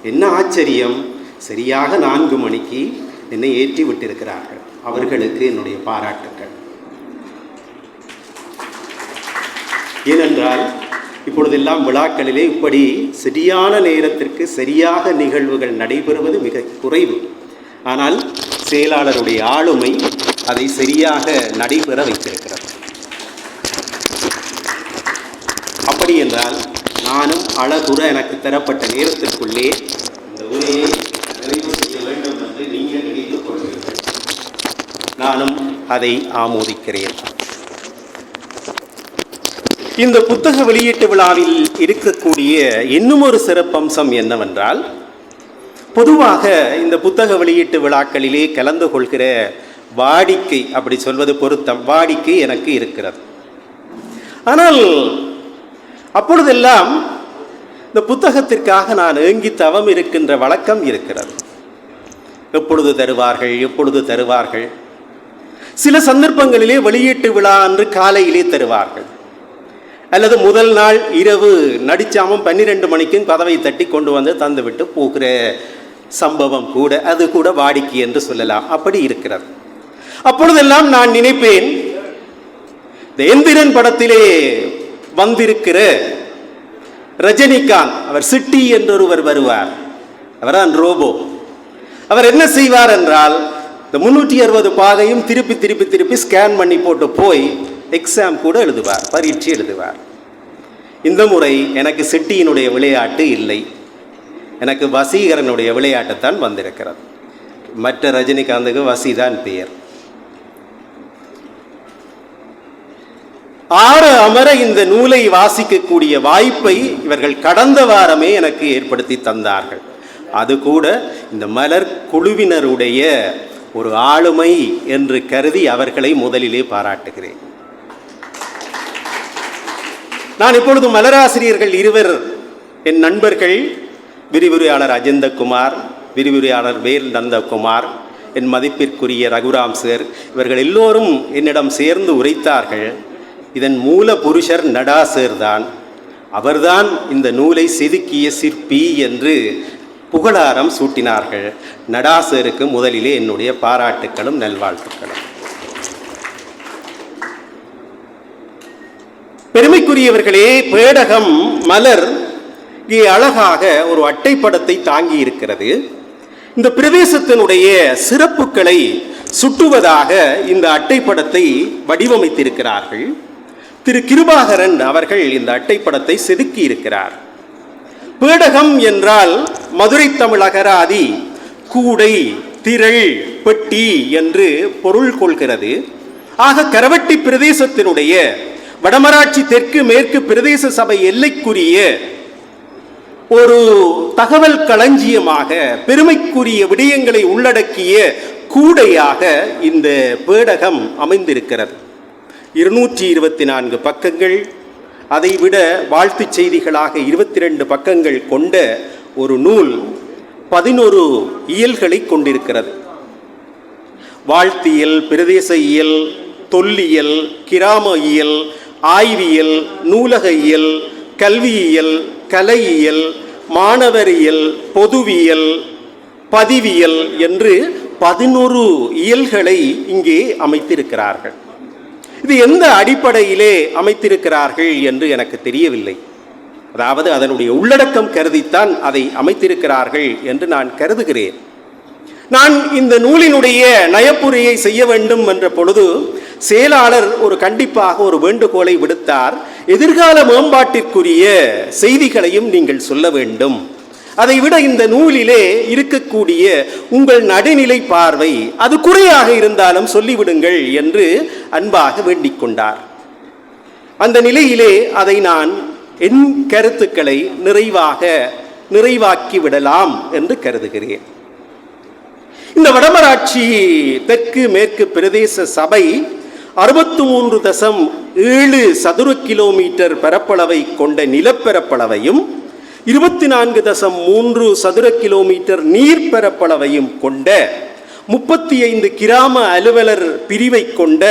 என்ன ஆச்சரியம், சரியாக 4 மணிக்கு என்னை ஏற்றி விட்டிருக்கிறார்கள். அவர்களுக்கு என்னுடைய பாராட்டுக்கள். ஏனென்றால் இப்பொழுதெல்லாம் விழாக்களிலே இப்படி சரியான நேரத்திற்கு சரியாக நிகழ்வுகள் நடைபெறுவது மிக குறைவு. ஆனால் செயலாளருடைய ஆளுமை அதை சரியாக நடைபெற வைத்திருக்கிறது. அப்படி என்றால் நானும் அழகுற எனக்கு தரப்பட்ட நேரத்திற்குள்ளே இந்த உரையை நிறைவு செய்ய வேண்டும் என்று நீங்கள் நினைத்துக் கொள்வீர்கள். நானும் அதை ஆமோதிக்கிறேன். இந்த புத்தக வெளியீட்டு விழாவில் இருக்கக்கூடிய இன்னும் ஒரு சிறப்பம்சம் என்னவென்றால், பொதுவாக இந்த புத்தக வெளியீட்டு விழாக்களிலே கலந்து கொள்கிற வாடிக்கை, அப்படி சொல்வது பொருத்தம், வாடிக்கை எனக்கு இருக்கிறது. ஆனால் அப்பொழுதெல்லாம் இந்த புத்தகத்திற்காக நான் ஏங்கி தவம் இருக்கின்ற வழக்கம் இருக்கிறது. எப்பொழுது தருவார்கள், எப்பொழுது தருவார்கள். சில சந்தர்ப்பங்களிலே வெளியீட்டு விழா அன்று காலையிலே தருவார்கள், அல்லது முதல் நாள் இரவு நடிச்சாமல் 12 மணிக்கும் கதவை தட்டி கொண்டு வந்து தந்துவிட்டு போகிற சம்பவம் கூட, அது கூட வாடிக்கை என்று சொல்லலாம். அப்படி இருக்கிறது. அப்பொழுதெல்லாம் நான் நினைப்பேன், இந்த எந்திரன் படத்திலே வந்திருக்கிற ரஜினிகாந்த், அவர் சிட்டி என்றொருவர் வருவார், அவர்தான் ரோபோ. அவர் என்ன செய்வார் என்றால், இந்த 360 பாகையும் திருப்பி திருப்பி திருப்பி ஸ்கேன் பண்ணி போட்டு போய் எக்ஸாம் கூட எழுதுவார், பரீட்சை எழுதுவார். இந்த முறை எனக்கு சிட்டியினுடைய விளையாட்டு இல்லை, எனக்கு வசீகரனுடைய விளையாட்டுத்தான் வந்திருக்கிறது. மற்ற ரஜினிகாந்துக்கு வசிதான் பெயர். ஆற அமர இந்த நூலை வாசிக்கக்கூடிய வாய்ப்பை இவர்கள் கடந்த வாரமே எனக்கு ஏற்படுத்தி தந்தார்கள். அது கூட இந்த மலர் குழுவினருடைய ஒரு ஆளுமை என்று கருதி அவர்களை முதலிலே பாராட்டுகிறேன். நான் இப்பொழுது மலராசிரியர்கள் இருவர் என் நண்பர்கள், விரிவுரையாளர் அஜந்தகுமார், விரிவுரையாளர் வேல் நந்தகுமார், என் மதிப்பிற்குரிய ரகுராம் சார், இவர்கள் எல்லோரும் என்னிடம் சேர்ந்து உரைத்தார்கள். இதன் மூல புருஷர் நடா சார் தான், அவர்தான் இந்த நூலை செதுக்கிய சிற்பி என்று புகழாரம் சூட்டினார்கள். நடா சாருக்கு முதலிலே என்னுடைய பாராட்டுக்களும் நல்வாழ்த்துக்களும். பெருமைக்குரியவர்களே, பேடகம் மலர் இங்கே அழகாக ஒரு அட்டைப்படத்தை தாங்கி இருக்கிறது. இந்த பிரதேசத்தினுடைய சிறப்புகளை சுட்டுவதாக இந்த அட்டைப்படத்தை வடிவமைத்திருக்கிறார்கள். திரு கிருபாகரன் அவர்கள் இந்த அட்டைப்படத்தை செதுக்கி இருக்கிறார். பேடகம் என்றால் மதுரை தமிழ் அகராதி கூடை, திரள், பெட்டி என்று பொருள் கொள்கிறது. ஆக கரவட்டி பிரதேசத்தினுடைய வடமராட்சி தெற்கு மேற்கு பிரதேச சபை எல்லைக்குரிய ஒரு தகவல் களஞ்சியமாக, பெருமைக்குரிய விடயங்களை உள்ளடக்கிய கூடையாக இந்த பேடகம் அமைந்திருக்கிறது. 224 பக்கங்கள், அதைவிட வாழ்த்து செய்திகளாக 22 பக்கங்கள் கொண்ட ஒரு நூல் 11 இயல்களை கொண்டிருக்கிறது. வாழ்த்தியல், பிரதேச இயல், தொல்லியல், கிராம இயல், ஆய்வியல், நூலக இயல், கல்வியியல், கலையியல், மாணவரியல், பொதுவியல், பதிவியல் என்று 11 இயல்களை இங்கே அமைத்திருக்கிறார்கள். இது எந்த அடிப்படையிலே அமைத்திருக்கிறார்கள் என்று எனக்கு தெரியவில்லை. அதாவது அதனுடைய உள்ளடக்கம் கருதித்தான் அதை அமைத்திருக்கிறார்கள் என்று நான் கருதுகிறேன். நான் இந்த நூலினுடைய நயப்புரையை செய்ய வேண்டும் என்ற பொழுது செயலாளர் கண்டிப்பாக ஒரு வேண்டுகோளை விடுத்தார். எதிர்கால மேம்பாட்டிற்குரிய செய்திகளையும் நீங்கள் சொல்ல வேண்டும், அதைவிட இந்த நூலிலே இருக்கக்கூடிய உங்கள் நடுநிலை பார்வை அது குறையாக இருந்தாலும் சொல்லிவிடுங்கள் என்று அன்பாக வேண்டிக் கொண்டார். அந்த நிலையிலே அதை நான் என் கருத்துக்களை நிறைவாக்கி விடலாம் என்று கருதுகிறேன். இந்த வடமராட்சி தெற்கு மேற்கு பிரதேச சபை 63.7 சதுர கிலோமீட்டர் பரப்பளவை கொண்ட நிலப்பரப்பளவையும் 24.3 சதுர கிலோமீட்டர் நீர்ப்பரப்பளவையும் கொண்ட 35 கிராம அலுவலர் பிரிவை கொண்ட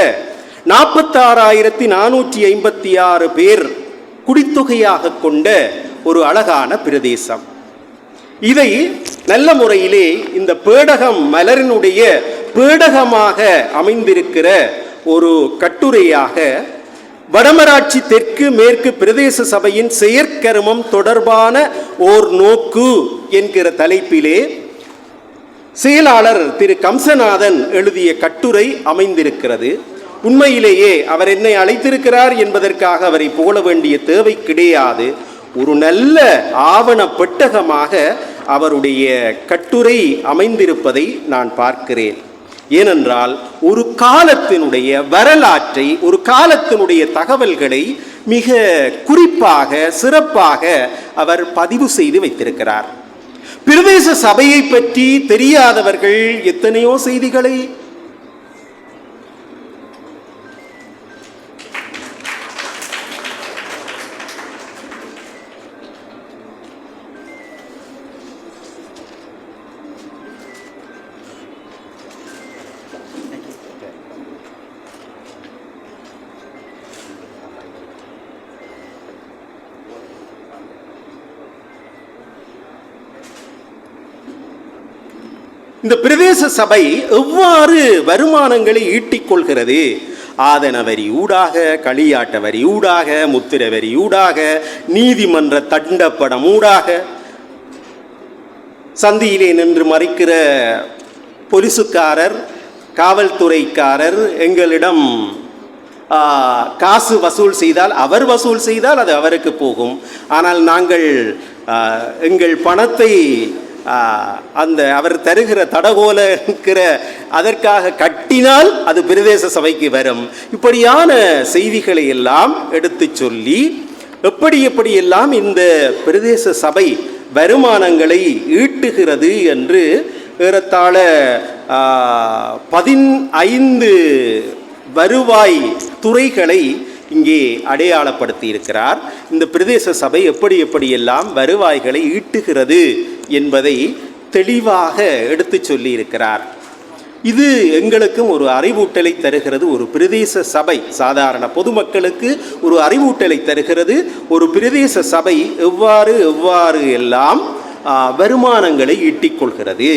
46,456 பேர் குடித்தொகையாக கொண்ட ஒரு அழகான பிரதேசம். இதை நல்ல முறையிலே இந்த பேடகம் மலரினுடைய பேடகமாக அமைந்திருக்கிற ஒரு கட்டுரையாக வடமராட்சி தெற்கு மேற்கு பிரதேச சபையின் செயற்கருமம் தொடர்பான ஓர் நோக்கு என்கிற தலைப்பிலே செயலாளர் திரு கம்சநாதன் எழுதிய கட்டுரை அமைந்திருக்கிறது. உண்மையிலேயே அவர் என்னை அழைத்திருக்கிறார் என்பதற்காக அவரை புகழ வேண்டிய தேவை கிடையாது. ஒரு நல்ல ஆவண பெட்டகமாக அவருடைய கட்டுரை அமைந்திருப்பதை நான் பார்க்கிறேன். ஏனென்றால் ஒரு காலத்தினுடைய வரலாற்றை, ஒரு காலத்தினுடைய தகவல்களை மிக குறிப்பாக சிறப்பாக அவர் பதிவு செய்து வைத்திருக்கிறார். பிரதேச சபையை பற்றி தெரியாதவர்கள் எத்தனையோ செய்திகளை இந்த பிரதேச சபை எவ்வாறு வருமானங்களை ஈட்டிக் கொள்கிறது? ஆதன வரி ஊடாக, களியாட்ட வரி ஊடாக, முத்திர வரி ஊடாக, நீதிமன்ற தண்டப்படம் ஊடாக, சந்தியிலே நின்று மறைக்கிற போலீசுக்காரர், காவல்துறைக்காரர் எங்களிடம் காசு வசூல் செய்தால், அவர் வசூல் செய்தால் அது அவருக்கு போகும். ஆனால் நாங்கள் எங்கள் பணத்தை அந்த அவர் தருகிற தடகோல இருக்கிற அதற்காக கட்டினால் அது பிரதேச சபைக்கு வரும். இப்படியான செய்திகளை எல்லாம் எடுத்து சொல்லி எப்படியெல்லாம் இந்த பிரதேச சபை வருமானங்களை ஈட்டுகிறது என்று ஏறத்தாழ 15 வருவாய் துறைகளை இங்கே அடையாளப்படுத்தி இருக்கிறார். இந்த பிரதேச சபை எப்படியெல்லாம் வருவாய்களை ஈட்டுகிறது என்பதை தெளிவாக எடுத்து சொல்லி இருக்கிறார். இது எங்களுக்கும் ஒரு அறிவூட்டலை தருகிறது. ஒரு பிரதேச சபை சாதாரண பொதுமக்களுக்கு ஒரு அறிவூட்டலை தருகிறது. ஒரு பிரதேச சபை எவ்வாறு எல்லாம் வருமானங்களை ஈட்டிக்கொள்கிறது.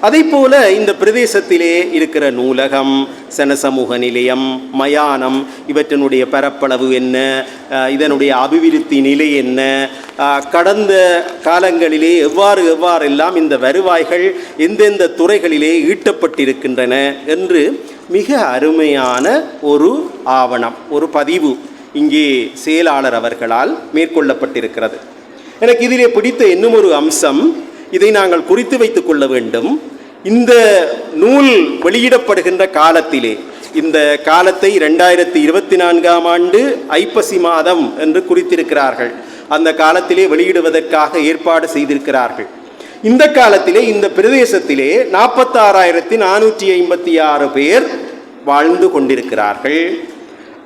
அதை போல இந்த பிரதேசத்திலே இருக்கிற நூலகம், சனசமூக நிலையம், மயானம் இவற்றினுடைய பரப்பளவு என்ன, இதனுடைய அபிவிருத்தி நிலை என்ன, கடந்த காலங்களிலே எவ்வாறெல்லாம் இந்த வருவாய்கள் எந்தெந்த துறைகளிலே ஈட்டப்பட்டிருக்கின்றன என்று மிக அருமையான ஒரு ஆவணம், ஒரு பதிவு இங்கே செயலாளர் அவர்களால் மேற்கொள்ளப்பட்டிருக்கிறது. எனக்கு இதிலே பிடித்த இன்னும் ஒரு அம்சம், இதை நாங்கள் குறித்து வைத்துக் கொள்ள வேண்டும். இந்த நூல் வெளியிடப்படுகின்ற காலத்திலே, இந்த காலத்தை 2024ஆம் ஆண்டு ஐப்பசி மாதம் என்று குறித்திருக்கிறார்கள். அந்த காலத்திலே வெளியிடுவதற்காக ஏற்பாடு செய்திருக்கிறார்கள். இந்த காலத்திலே இந்த பிரதேசத்திலே 46,456 பேர் வாழ்ந்து கொண்டிருக்கிறார்கள்.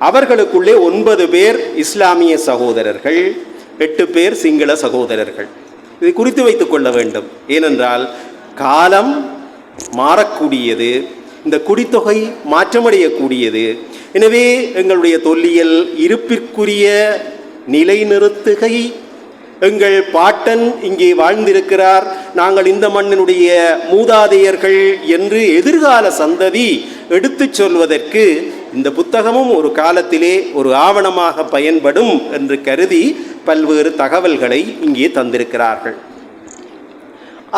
அவர்களுக்குள்ளே 9 பேர் இஸ்லாமிய சகோதரர்கள், 8 பேர் சிங்கள சகோதரர்கள். இதை குறித்து வைத்துக் கொள்ள வேண்டும். ஏனென்றால் காலம் மாறக்கூடியது, இந்த குடித்தொகை மாற்றமடையக்கூடியது. எனவே எங்களுடைய தொல்லியல் இருப்பிற்குரிய நிலைநிறுத்துகை, எங்கள் பாட்டன் இங்கே வாழ்ந்திருக்கிறார், நாங்கள் இந்த மண்ணினுடைய மூதாதையர்கள் என்று எதிர்கால சந்ததி எடுத்துச் சொல்வதற்கு இந்த புத்தகமும் ஒரு காலத்திலே ஒரு ஆவணமாக பயன்படும் என்று கருதி பல்வேறு தகவல்களை இங்கே தந்திருக்கிறார்கள்.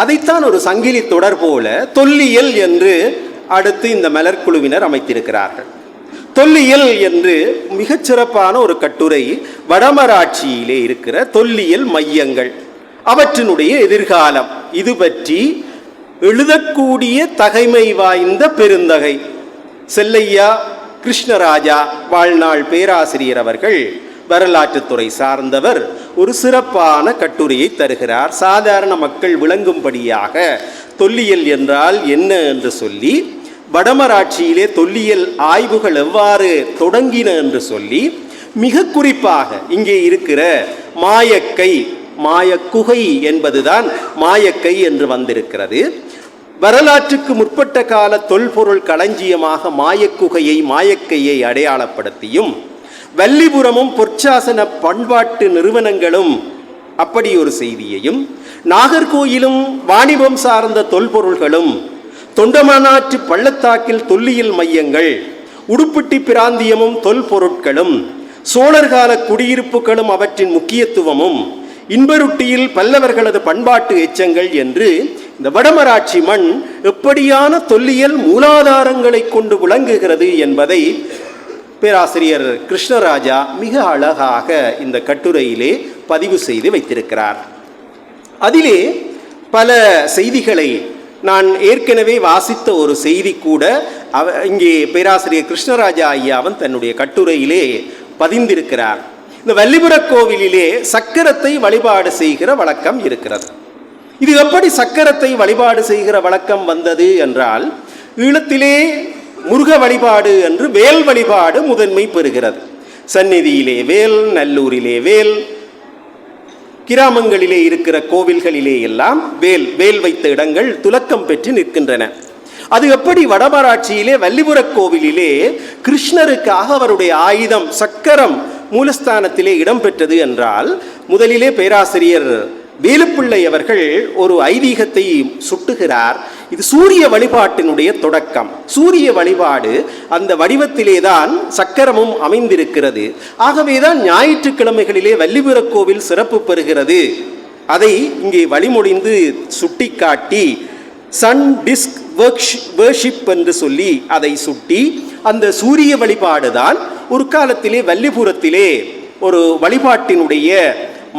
அதைத்தான் ஒரு சங்கிலி தொடர் போல தொல்லியல் என்று அடுத்து இந்த மலர்குழுவினர் அமைத்திருக்கிறார்கள். தொல்லியல் என்று மிகச்சிறப்பான ஒரு கட்டுரை, வடமராட்சியிலே இருக்கிற தொல்லியல் மையங்கள், அவற்றினுடைய எதிர்காலம், இது பற்றி எழுதக்கூடிய தகைமை வாய்ந்த பெருந்தகை செல்லையா கிருஷ்ணராஜா வாழ்நாள் பேராசிரியர் அவர்கள், வரலாற்றுத்துறை சார்ந்தவர், ஒரு சிறப்பான கட்டுரையை தருகிறார். சாதாரண மக்கள் விளங்கும்படியாக தொல்லியல் என்றால் என்ன என்று சொல்லி, வடமராட்சியிலே தொல்லியல் ஆய்வுகள் எவ்வாறு தொடங்கின என்று சொல்லி, மிக குறிப்பாக இங்கே இருக்கிற மாயக்கை, மாயக்குகை என்பதுதான் மாயக்கை என்று வந்திருக்கிறது. வரலாற்றுக்கு முற்பட்ட கால தொல்பொருள் களஞ்சியமாக மாயக்கையை அடையாளப்படுத்தியும், வல்லிபுரமும் பொற்சாசன பண்பாட்டு நிறுவனங்களும் அப்படி ஒரு செய்தியையும், நாகர்கோயிலும் வாணிபம் சார்ந்த தொல்பொருள்களும், தொண்டமானாற்று பள்ளத்தாக்கில் தொல்லியல் மையங்கள், உடுப்பிட்டி பிராந்தியமும் தொல்பொருட்களும், சோழர்கால குடியிருப்புகளும் அவற்றின் முக்கியத்துவமும், இன்பருட்டியில் பல்லவர்களது பண்பாட்டு எச்சங்கள் என்று இந்த வடமராட்சி மண் எப்படியான தொல்லியல் மூலாதாரங்களை கொண்டு விளங்குகிறது என்பதை பேராசிரியர் கிருஷ்ணராஜா மிக அழகாக இந்த கட்டுரையிலே பதிவு செய்து வைத்திருக்கிறார். அதிலே பல செய்திகளை நான் ஏற்கனவே வாசித்த ஒரு செய்தி கூட இங்கே பேராசிரியர் கிருஷ்ணராஜா ஐயாவன் தன்னுடைய கட்டுரையிலே பதிந்திருக்கிறார். இந்த வல்லிபுரக் கோவிலிலே சக்கரத்தை வழிபாடு செய்கிற வழக்கம் இருக்கிறது. இது எப்படி சக்கரத்தை வழிபாடு செய்கிற வழக்கம் வந்தது என்றால், ஈழத்திலே முருக வழிபாடு என்று வேல் வழிபாடு முதன்மை பெறுகிறது. சந்நிதியிலே வேல், நல்லூரிலே வேல், கிராமங்களிலே இருக்கிற கோவில்களிலே எல்லாம் வேல் வைத்த இடங்கள் துலக்கம் பெற்று நிற்கின்றன. அது எப்படி வடமராட்சியிலே வல்லிபுரக் கோவிலிலே கிருஷ்ணருக்காக அவருடைய ஆயுதம் சக்கரம் மூலஸ்தானத்திலே இடம்பெற்றது என்றால், முதலிலே பேராசிரியர் வேலுப்பிள்ளை அவர்கள் ஒரு ஐதீகத்தை சுட்டுகிறார். இது சூரிய வழிபாட்டினுடைய தொடக்கம். சூரிய வழிபாடு அந்த வடிவத்திலே தான் சக்கரமும் அமைந்திருக்கிறது. ஆகவேதான் ஞாயிற்றுக்கிழமைகளிலே வல்லிபுரக் கோவில் சிறப்பு பெறுகிறது. அதை இங்கே வழிமொழிந்து சுட்டிக்காட்டி சன் டிஸ்க் வர்ஷிப் என்று சொல்லி அதை சுட்டி, அந்த சூரிய வழிபாடு தான் ஒரு காலத்திலே வல்லிபுரத்திலே ஒரு வழிபாட்டினுடைய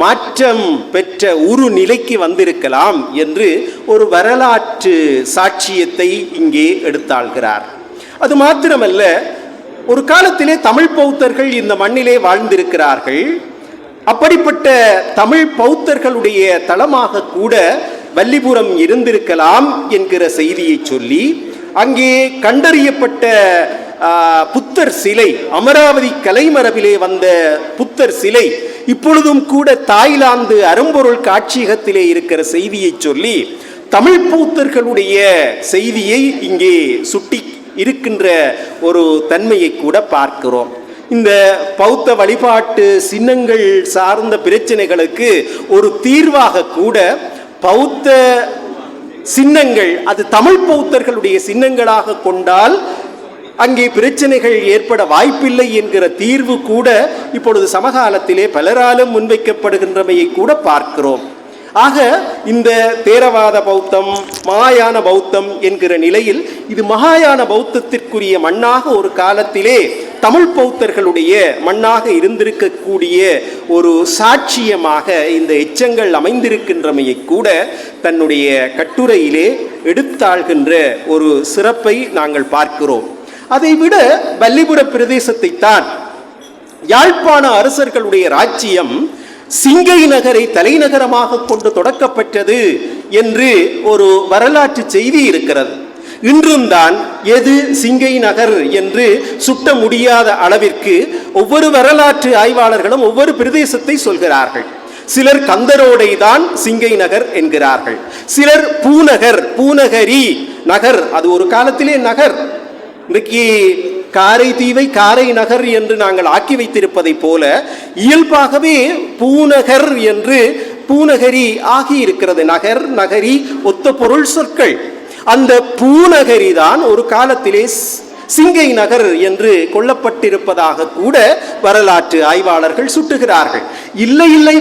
மாற்றம் பெற்ற ஒரு நிலைக்கு வந்திருக்கலாம் என்று ஒரு வரலாற்று சாட்சியத்தை இங்கே எடுத்தாள்கிறார். அது மாத்திரமல்ல, ஒரு காலத்திலே தமிழ் பௌத்தர்கள் இந்த மண்ணிலே வாழ்ந்திருக்கிறார்கள். அப்படிப்பட்ட தமிழ் பௌத்தர்களுடைய தளமாக கூட வல்லிபுரம் இருந்திருக்கலாம் என்கிற செய்தியை சொல்லி, அங்கே கண்டறியப்பட்ட புத்தர் சிலை, அமராவதி கலைமரபிலே வந்த புத்தர் சிலை இப்பொழுதும் கூட தாய்லாந்து அரும்பொருள் காட்சியகத்திலே இருக்கிற செய்தியை சொல்லி, தமிழ் பௌத்தர்களுடைய செய்தியை இங்கே சுட்டி இருக்கின்ற ஒரு தன்மையை கூட பார்க்கிறோம். இந்த பௌத்த வழிபாட்டு சின்னங்கள் சார்ந்த பிரச்சனைகளுக்கு ஒரு தீர்வாக கூட பௌத்த சின்னங்கள் அது தமிழ் பௌத்தர்களுடைய சின்னங்களாக கொண்டால் அங்கே பிரச்சனைகள் ஏற்பட வாய்ப்பில்லை என்கிற தீர்வு கூட இப்பொழுது சமகாலத்திலே பலராலும் முன்வைக்கப்படுகின்றமையை கூட பார்க்கிறோம். ஆக இந்த தேரவாத பௌத்தம், மகாயான பௌத்தம் என்கிற நிலையில் இது மகாயான பௌத்தத்திற்குரிய மண்ணாக ஒரு காலத்திலே தமிழ் பௌத்தர்களுடைய மண்ணாக இருந்திருக்கக்கூடிய ஒரு சாட்சியமாக இந்த எச்சங்கள் அமைந்திருக்கின்றமையை கூட தன்னுடைய கட்டுரையிலே எடுத்தாள்கின்ற ஒரு சிறப்பை நாங்கள் பார்க்கிறோம். அதைவிட வல்லிபுர பிரதேசத்தை தான் யாழ்ப்பாண அரசர்களுடைய ராஜ்யம் சிங்கை நகரை தலைநகரமாக கொண்டு தொடக்கப்பட்டது என்று ஒரு வரலாற்று செய்தி இருக்கிறது. இன்றும் தான் எது சிங்கை நகர் என்று சுட்ட முடியாத அளவிற்கு ஒவ்வொரு வரலாற்று ஆய்வாளர்களும் ஒவ்வொரு பிரதேசத்தை சொல்கிறார்கள். சிலர் கந்தரோடை தான் சிங்கை நகர் என்கிறார்கள், சிலர் பூநகர், பூநகரி நகர், அது ஒரு காலத்திலே நகர். இன்றைக்கு காரை தீவை காரை நகர் என்று நாங்கள் ஆக்கி வைத்திருப்பதை போல இயல்பாகவே பூநகர் என்று பூநகரி ஆகி இருக்கிறது. நகர், நகரி ஒத்த பொருள் சொற்கள். அந்த பூநகரி தான் ஒரு காலத்திலே சிங்கை நகர் என்று கொல்லப்பட்டிருப்பதாக கூட வரலாற்று ஆய்வாளர்கள் சுட்டுகிறார்கள். இல்லை இல்லை,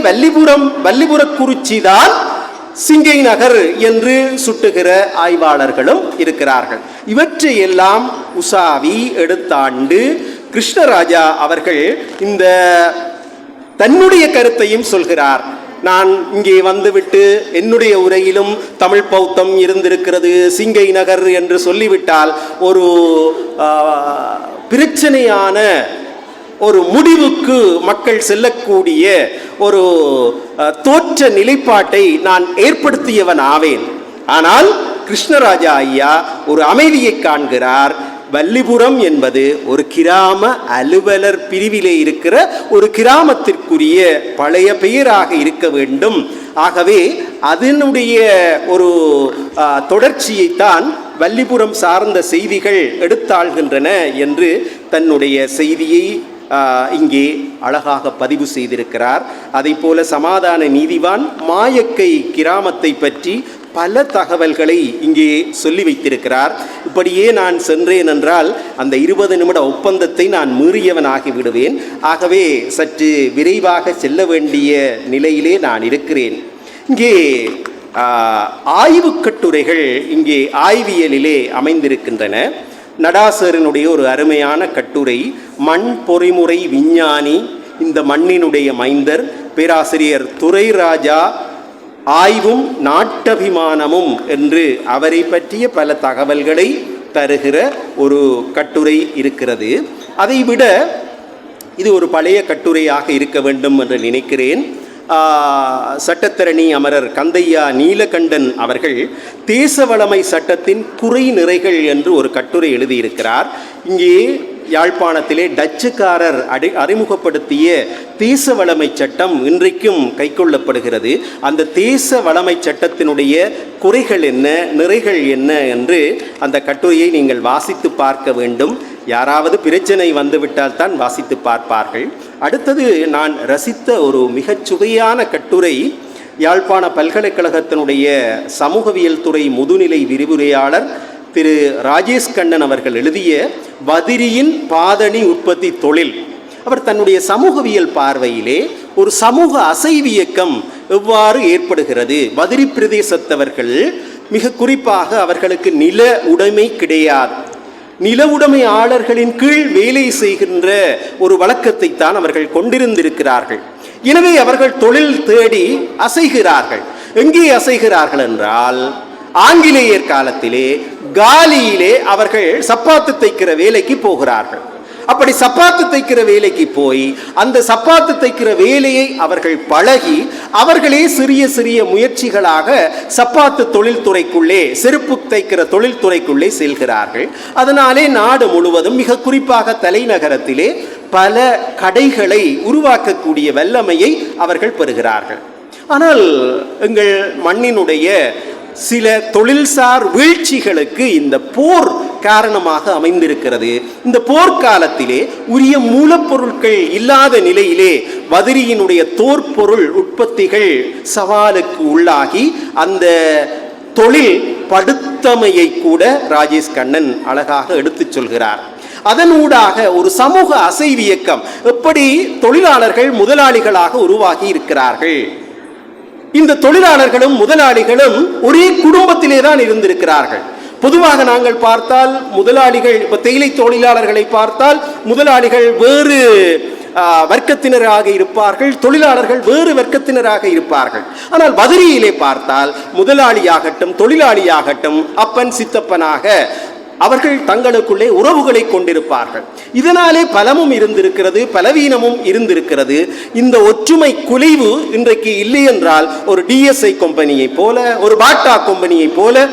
வல்லிபுரக்குறிச்சி தான் சிங்கை நகர் என்று சுட்டுகிற ஆய்வாளர்களும் இருக்கிறார்கள். இவற்றை எல்லாம் உசாவி எடுத்தாண்டு கிருஷ்ணராஜா அவர்கள் இந்த தன்னுடைய கருத்தையும் சொல்கிறார். நான் இங்கே வந்துவிட்டு என்னுடைய உரையிலும் தமிழ் பௌத்தம் இருந்திருக்கிறது, சிங்கை நகர் என்று சொல்லிவிட்டால் ஒரு பிரச்சனையான ஒரு முடிவுக்கு மக்கள் செல்லக்கூடிய ஒரு தோற்ற நிலைப்பாட்டை நான் ஏற்படுத்தியவன் ஆவேன். ஆனால் கிருஷ்ணராஜா ஐயா ஒரு அமைதியை காண்கிறார். வல்லிபுரம் என்பது ஒரு கிராம அலுவலர் பிரிவிலே இருக்கிற ஒரு கிராமத்திற்குரிய பழைய பெயராக இருக்க வேண்டும். ஆகவே அதனுடைய ஒரு தொடர்ச்சியைத்தான் வல்லிபுரம் சார்ந்த செய்திகள் எடுத்தாள்கின்றன என்று தன்னுடைய செய்தியை இங்கே அழகாக பதிவு செய்திருக்கிறார். அதைப்போல சமாதான நீதிவான் மாயக்கை கிராமத்தை பற்றி பல தகவல்களை இங்கே சொல்லி வைத்திருக்கிறார். இப்படியே நான் சென்றேன் என்றால் அந்த 20 நிமிட ஒப்பந்தத்தை நான் மீறியவனாகி விடுவேன். ஆகவே சற்று விரைவாக செல்ல வேண்டிய நிலையிலே நான் இருக்கிறேன். இங்கே ஆய்வு கட்டுரைகள் இங்கே ஆய்வியலிலே அமைந்திருக்கின்றன. நடாசரனுடைய ஒரு அருமையான கட்டுரை, மண் பொறிமுறை விஞ்ஞானி, இந்த மண்ணினுடைய மைந்தர், பேராசிரியர் துரைராஜா, ஆய்வும் நாட்டபிமானமும் என்று அவரை பற்றிய பல தகவல்களை தருகிற ஒரு கட்டுரை இருக்கிறது. அதைவிட இது ஒரு பழைய கட்டுரையாக இருக்க வேண்டும் என்று நினைக்கிறேன். சட்டத்தரணி அமரர் கந்தையா நீலகண்டன் அவர்கள் தேசவளமை சட்டத்தின் குறை நிறைகள் என்று ஒரு கட்டுரை எழுதியிருக்கிறார். இங்கே யாழ்ப்பாணத்திலே டச்சுக்காரர் அறிமுகப்படுத்திய தேச வளமை சட்டம் இன்றைக்கும் கைக்கொள்ளப்படுகிறது. அந்த தேச வளமை சட்டத்தினுடைய குறைகள் என்ன, நிறைகள் என்ன என்று அந்த கட்டுரையை நீங்கள் வாசித்து பார்க்க வேண்டும். யாராவது பிரச்சனை வந்துவிட்டால் தான் வாசித்து பார்ப்பார்கள். அடுத்தது நான் ரசித்த ஒரு மிகச் சுவையான கட்டுரை, யாழ்ப்பாண பல்கலைக்கழகத்தினுடைய சமூகவியல் துறை முதுநிலை விரிவுரையாளர் திரு ராஜேஷ் கண்ணன் அவர்கள் எழுதிய வதிரியின் பாதணி உற்பத்தி தொழில். அவர் தன்னுடைய சமூகவியல் பார்வையிலே ஒரு சமூக அசைவியக்கம் எவ்வாறு ஏற்படுகிறது, வதிரி பிரதேசத்தவர்கள் மிக குறிப்பாக அவர்களுக்கு நில உடைமை கிடையாது, நில உடைமையாளர்களின் கீழ் வேலை செய்கின்ற ஒரு வழக்கத்தை தான் அவர்கள் கொண்டிருந்திருக்கிறார்கள். எனவே அவர்கள் தொழில் தேடி அசைகிறார்கள். எங்கே அசைகிறார்கள் என்றால், ஆங்கிலேயர் காலத்திலே காலியிலே அவர்கள் சப்பாத்து தைக்கிற வேலைக்கு போகிறார்கள். அப்படி சப்பாத்து தைக்கிற வேலைக்கு போய் அந்த சப்பாத்து தைக்கிற வேலையை அவர்கள் பழகி அவர்களே சிறிய சிறிய முயற்சிகளாக சப்பாத்து தொழில்துறைக்குள்ளே, செருப்பு தைக்கிற தொழில்துறைக்குள்ளே செல்கிறார்கள். அதனாலே நாடு முழுவதும், மிக குறிப்பாக தலைநகரத்திலே பல கடைகளை உருவாக்கக்கூடிய வல்லமையை அவர்கள் பெறுகிறார்கள். ஆனால் எங்கள் மண்ணினுடைய சில தொழில்சார் வீழ்ச்சிகளுக்கு இந்த போர் காரணமாக அமைந்திருக்கிறது. இந்த போர்க்காலத்திலே உரிய மூலப்பொருட்கள் இல்லாத நிலையிலே வதிரியினுடைய தோற்பொருள் உற்பத்திகள் சவாலுக்கு உள்ளாகி அந்த தொழில் படுத்தமையை கூட ராஜேஷ் கண்ணன் அழகாக எடுத்துச் சொல்கிறார். அதனூடாக ஒரு சமூக அசைவியக்கம், எப்படி தொழிலாளர்கள் முதலாளிகளாக உருவாகி இருக்கிறார்கள். இந்த தொழிலாளர்களும் முதலாளிகளும் ஒரே குடும்பத்திலே தான் இருந்திருக்கிறார்கள். பொதுவாக நாங்கள் பார்த்தால் முதலாளிகள், இப்போ தேயிலை தொழிலாளர்களை பார்த்தால் முதலாளிகள் வேறு வர்க்கத்தினராக இருப்பார்கள், தொழிலாளர்கள் வேறு வர்க்கத்தினராக இருப்பார்கள். ஆனால் வதிரியிலே பார்த்தால் முதலாளியாகட்டும் தொழிலாளியாகட்டும் அப்பன் சித்தப்பனாக அவர்கள் தங்களுக்குள்ளே உறவுகளை கொண்டிருப்பார்கள். இதனாலே பலமும் இருந்திருக்கிறது, பலவீனமும் இருந்திருக்கிறது. இந்த ஒற்றுமை குலைவு இன்றைக்கு இல்லை என்றால் ஒரு டிஎஸ்ஐ கம்பெனியை போல, ஒரு பாட்டா கம்பெனியை போல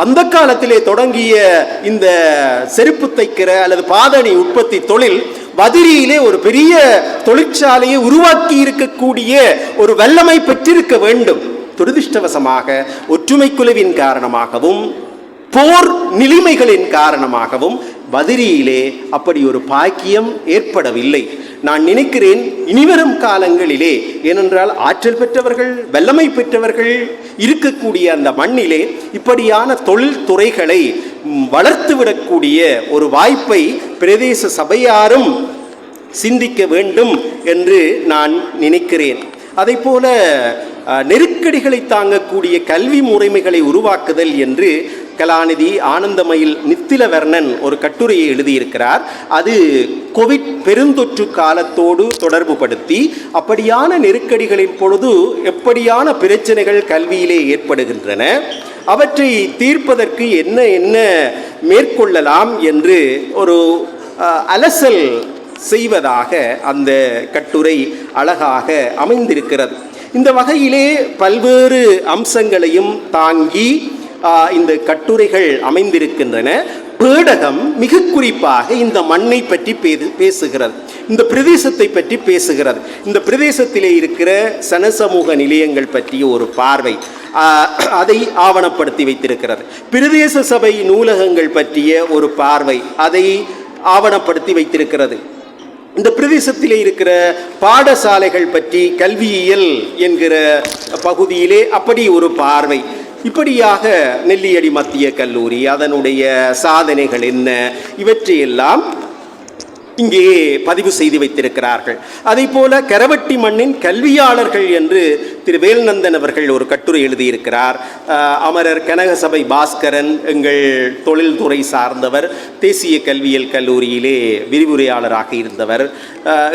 அந்த காலத்திலே தொடங்கிய இந்த செருப்பு தைக்கிற அல்லது பாதணி உற்பத்தி தொழில் வதிரியிலே ஒரு பெரிய தொழிற்சாலையை உருவாக்கி இருக்கக்கூடிய ஒரு வல்லமை பெற்றிருக்க வேண்டும். துரதிர்ஷ்டவசமாக ஒற்றுமை குழுவின் காரணமாகவும் போர் நிலைமைகளின் காரணமாகவும் வதிரியிலே அப்படி ஒரு பாக்கியம் ஏற்படவில்லை. நான் நினைக்கிறேன் இனிவரும் காலங்களிலே, ஏனென்றால் ஆற்றல் பெற்றவர்கள், வல்லமை பெற்றவர்கள் இருக்கக்கூடிய அந்த மண்ணிலே இப்படியான தொழில்துறைகளை வளர்த்துவிடக்கூடிய ஒரு வாய்ப்பை பிரதேச சபையாரும் சிந்திக்க வேண்டும் என்று நான் நினைக்கிறேன். அதைப்போல நெருக்கடிகளை தாங்கக்கூடிய கல்வி முறைமைகளை உருவாக்குதல் என்று கலாநிதி ஆனந்தமயில் நித்திலவர்ணன் ஒரு கட்டுரையை எழுதியிருக்கிறார். அது கோவிட் பெருந்தொற்று காலத்தோடு தொடர்பு படுத்தி அப்படியான நெருக்கடிகளின் பொழுது எப்படியான பிரச்சனைகள் கல்வியிலே ஏற்படுகின்றன, அவற்றை தீர்ப்பதற்கு என்ன என்ன மேற்கொள்ளலாம் என்று ஒரு அலசல் செய்வதாக அந்த கட்டுரை அழகாக அமைந்திருக்கிறது. இந்த வகையிலே பல்வேறு அம்சங்களையும் தாங்கி இந்த கட்டுரைகள் அமைந்திருக்கின்றன. பேடகம் மிக குறிப்பாக இந்த மண்ணை பற்றி பேசுகிறது, இந்த பிரதேசத்தை பற்றி பேசுகிறது. இந்த பிரதேசத்திலே இருக்கிற சனசமூக நிலையங்கள் பற்றிய ஒரு பார்வை அதை ஆவணப்படுத்தி வைத்திருக்கிறது. பிரதேச சபை நூலகங்கள் பற்றிய ஒரு பார்வை அதை ஆவணப்படுத்தி வைத்திருக்கிறது. இந்த பிரதேசத்திலே இருக்கிற பாடசாலைகள் பற்றி கல்வியியல் என்கிற பகுதியிலே அப்படி ஒரு பார்வை. இப்படியாக நெல்லியடி மத்திய கல்லூரி, அதனுடைய சாதனைகள் என்ன, இவற்றையெல்லாம் இங்கே பதிவு செய்து வைத்திருக்கிறார்கள். அதே போல கரவட்டி மண்ணின் கல்வியாளர்கள் என்று திரு வேல்நந்தன் அவர்கள் ஒரு கட்டுரை எழுதியிருக்கிறார். அமரர் கனகசபை பாஸ்கரன் எங்கள் தொழில்துறை சார்ந்தவர், தேசிய கல்வியியல் கல்லூரியிலே விரிவுரையாளராக இருந்தவர்.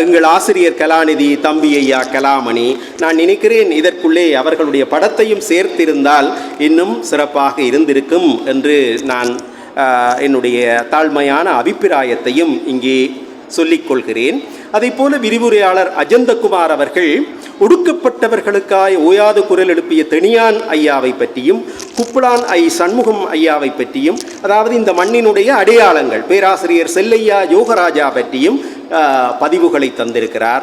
எங்கள் ஆசிரியர் கலாநிதி தம்பி ஐயா கலாமணி. நான் நினைக்கிறேன் இதற்குள்ளே அவர்களுடைய படத்தையும் சேர்த்திருந்தால் இன்னும் சிறப்பாக இருந்திருக்கும் என்று நான் என்னுடைய தாழ்மையான அபிப்பிராயத்தையும் இங்கே சொல்லிக்கொள்கிறேன். அதே போல விரிவுரையாளர் அஜந்தகுமார் அவர்கள் ஒடுக்கப்பட்டவர்களுக்காய் ஓயாது குரல் எழுப்பிய தெனியான் ஐயாவை பற்றியும் குப்புளான் ஐ சண்முகம் ஐயாவை பற்றியும், அதாவது இந்த மண்ணினுடைய அடையாளங்கள், பேராசிரியர் செல்லையா யோகராஜா பற்றியும் பதிவுகளை தந்திருக்கிறார்.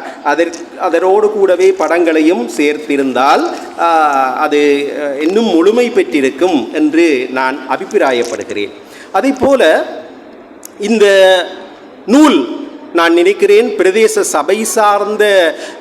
அதனோடு கூடவே படங்களையும் சேர்த்திருந்தால் அது இன்னும் முழுமை பெற்றிருக்கும் என்று நான் அபிப்பிராயப்படுகிறேன். அதே போல இந்த நூல் நான் நினைக்கிறேன் பிரதேச சபை சார்ந்த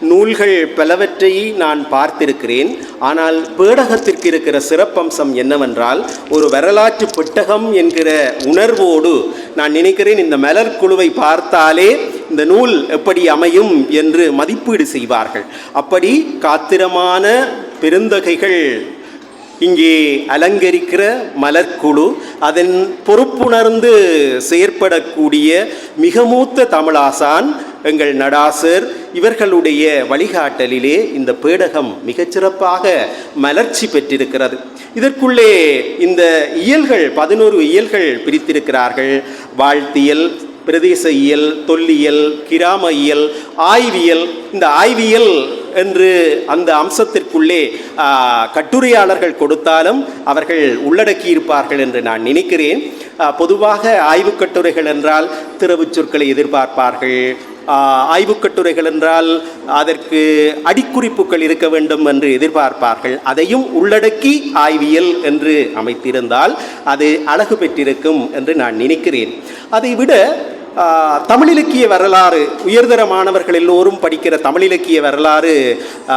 நூல்கள் பலவற்றை நான் பார்த்திருக்கிறேன். ஆனால் பேடகத்திற்கு இருக்கிற சிறப்பம்சம் என்னவென்றால், ஒரு வரலாற்று பெட்டகம் என்கிற உணர்வோடு நான் நினைக்கிறேன் இந்த மலர் குழுவை பார்த்தாலே இந்த நூல் எப்படி அமையும் என்று மதிப்பீடு செய்வார்கள். அப்படி காத்திரமான பெருந்தகைகள் இங்கே அலங்கரிக்கிற மலர்குழு, அதன் பொறுப்புணர்ந்து செயற்படக்கூடிய மிக மூத்த தமிழாசான் எங்கள் நடாசர் இவர்களுடைய வழிகாட்டலிலே இந்த பேடகம் மிகச்சிறப்பாக மலர்ச்சி பெற்றிருக்கிறது. இதற்குள்ளே இந்த இயல்கள் 11 இயல்கள் பிரித்திருக்கிறார்கள். வாழ்த்தியல், பிரதேச இயல், தொல்லியல், கிராம இயல், ஆய்வியல். இந்த ஆய்வியல் என்று அந்த அம்சத்திற்குள்ளே கட்டுரையாளர்கள் கொடுத்தாலும் அவர்கள் உள்ளடக்கியிருப்பார்கள் என்று நான் நினைக்கிறேன். பொதுவாக ஆய்வுக் கட்டுரைகள் என்றால் திறவுச் சொற்களை எதிர்பார்ப்பார்கள். ஆய்வுக் கட்டுரைகள் என்றால் அதற்கு அடிக்குறிப்புகள் இருக்க வேண்டும் என்று எதிர்பார்ப்பார்கள். அதையும் உள்ளடக்கி ஆய்வியல் என்று அமைத்திருந்தால் அது அழகு பெற்றிருக்கும் என்று நான் நினைக்கிறேன். அதைவிட தமிழிலக்கிய வரலாறு, உயர்தர மாணவர்கள் எல்லோரும் படிக்கிற தமிழிலக்கிய வரலாறு,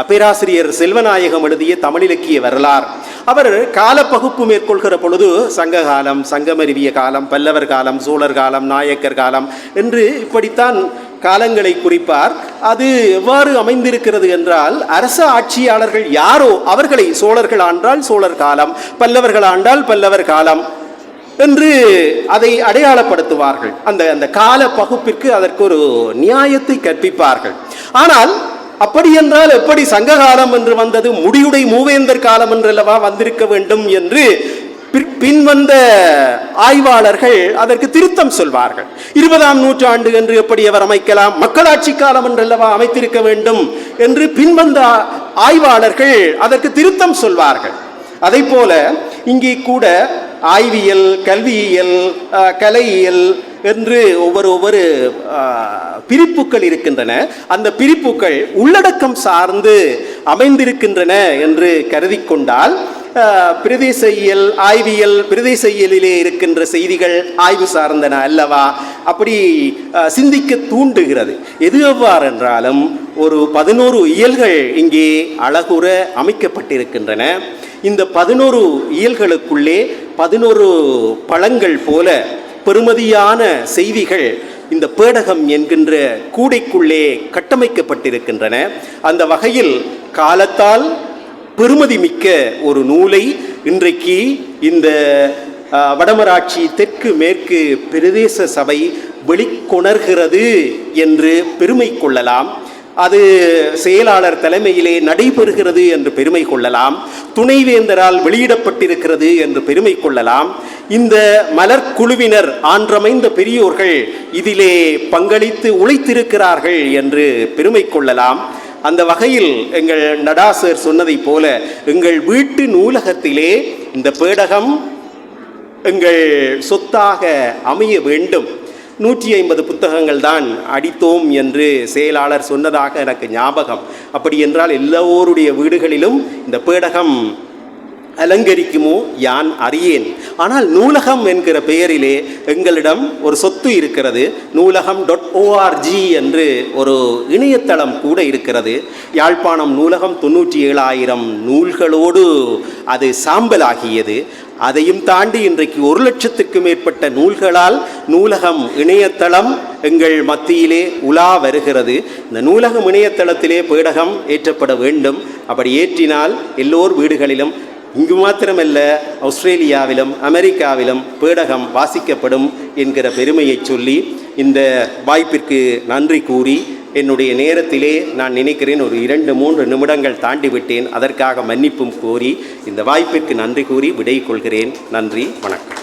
பேராசிரியர் செல்வநாயகம் எழுதிய தமிழிலக்கிய வரலாறு. அவர் காலப்பகுப்பு மேற்கொள்கிற பொழுது சங்ககாலம், சங்கமருவிய காலம், பல்லவர் காலம், சோழர் காலம், நாயக்கர் காலம் என்று இப்படித்தான் காலங்களை குறிப்பார். அது எவ்வாறு அமைந்திருக்கிறது என்றால், அரச ஆட்சியாளர்கள் யாரோ அவர்களை சோழர்கள் ஆண்டால் சோழர் காலம், பல்லவர்கள் ஆண்டால் பல்லவர் காலம் என்று அதை அடையாளப்படுத்துவார்கள். அந்த கால பகுப்பிற்கு அதற்கு ஒரு நியாயத்தை கற்பிப்பார்கள். ஆனால் அப்படி என்றால் எப்படி சங்ககாலம் என்று வந்தது, முடியுடை மூவேந்தர் காலம் என்றல்லவா வந்திருக்க வேண்டும் என்று பின்வந்த ஆய்வாளர்கள் அதற்கு திருத்தம் சொல்வார்கள். 20ஆம் நூற்றாண்டு என்று எப்படி அவர் அமைக்கலாம், மக்களாட்சி காலம் என்றல்லவா அமைத்திருக்க வேண்டும் என்று பின்வந்த ஆய்வாளர்கள் அதற்கு திருத்தம் சொல்வார்கள். அதை போல இங்கே கூட ஆய்வியல், கல்வியியல், கலையியல் என்று ஒவ்வொரு பிரிப்புகள் இருக்கின்றன. அந்த பிரிப்புகள் உள்ளடக்கம் சார்ந்து அமைந்திருக்கின்றன என்று கருதி கொண்டால் பிரதேச இயல், ஆய்வியல், பிரதேச இயலிலே இருக்கின்ற செய்திகள் ஆய்வு சார்ந்தன அல்லவா, அப்படி சிந்திக்க தூண்டுகிறது. எது எவ்வாறு என்றாலும் ஒரு 11 இயல்கள் இங்கே அழகுற அமைக்கப்பட்டிருக்கின்றன. இந்த 11 இயல்களுக்குள்ளே 11 பழங்கள் போல பெறுமதியான செய்திகள் இந்த பேடகம் என்கின்ற கூடைக்குள்ளே கட்டமைக்கப்பட்டிருக்கின்றன. அந்த வகையில் காலத்தால் பெருமதி மிக்க ஒரு நூலை இன்றைக்கு இந்த வடமராட்சி தெற்கு மேற்கு பிரதேச சபை வெளிக்கொணர்கிறது என்று பெருமை கொள்ளலாம். அது செயலாளர் தலைமையிலே நடைபெறுகிறது என்று பெருமை கொள்ளலாம். துணைவேந்தரால் வெளியிடப்பட்டிருக்கிறது என்று பெருமை கொள்ளலாம். இந்த மலர் குழுவினர், ஆன்றமைந்த பெரியோர்கள் இதிலே பங்களித்து உழைத்திருக்கிறார்கள் என்று பெருமை கொள்ளலாம். அந்த வகையில் எங்கள் நடாசர் சொன்னதை போல எங்கள் வீட்டு நூலகத்திலே இந்த பேடகம் எங்கள் சொத்தாக அமைய வேண்டும். 150 புத்தகங்கள் தான் அடித்தோம் என்று செயலாளர் சொன்னதாக எனக்கு ஞாபகம். அப்படி என்றால் எல்லோருடைய வீடுகளிலும் இந்த பேடகம் அலங்கரிக்குமோ யான் அறியேன். ஆனால் நூலகம் என்கிற பெயரிலே எங்களிடம் ஒரு சொத்து இருக்கிறது. நூலகம்.org என்று ஒரு இணையதளம் கூட இருக்கிறது. யாழ்ப்பாணம் நூலகம் 97,000 நூல்களோடு அது சாம்பலாகியது. அதையும் தாண்டி இன்றைக்கு 1,00,000க்கும் மேற்பட்ட நூல்களால் நூலகம் இணையதளம் எங்கள் மத்தியிலே உலா வருகிறது. இந்த நூலகம் இணையதளத்திலே பேடகம் ஏற்றப்பட வேண்டும். அப்படி ஏற்றினால் எல்லோர் வீடுகளிலும், இங்கு மாத்திரமல்ல ஆஸ்திரேலியாவிலும் அமெரிக்காவிலும் பேடகம் வாசிக்கப்படும் என்கிற பெருமையை சொல்லி இந்த வாய்ப்பிற்கு நன்றி கூறி, என்னுடைய நேரத்திலே நான் நினைக்கிறேன் ஒரு 2-3 நிமிடங்கள் தாண்டிவிட்டேன். அதற்காக மன்னிப்பும் கோரி இந்த வாய்ப்பிற்கு நன்றி கூறி விடை கொள்கிறேன். நன்றி, வணக்கம்.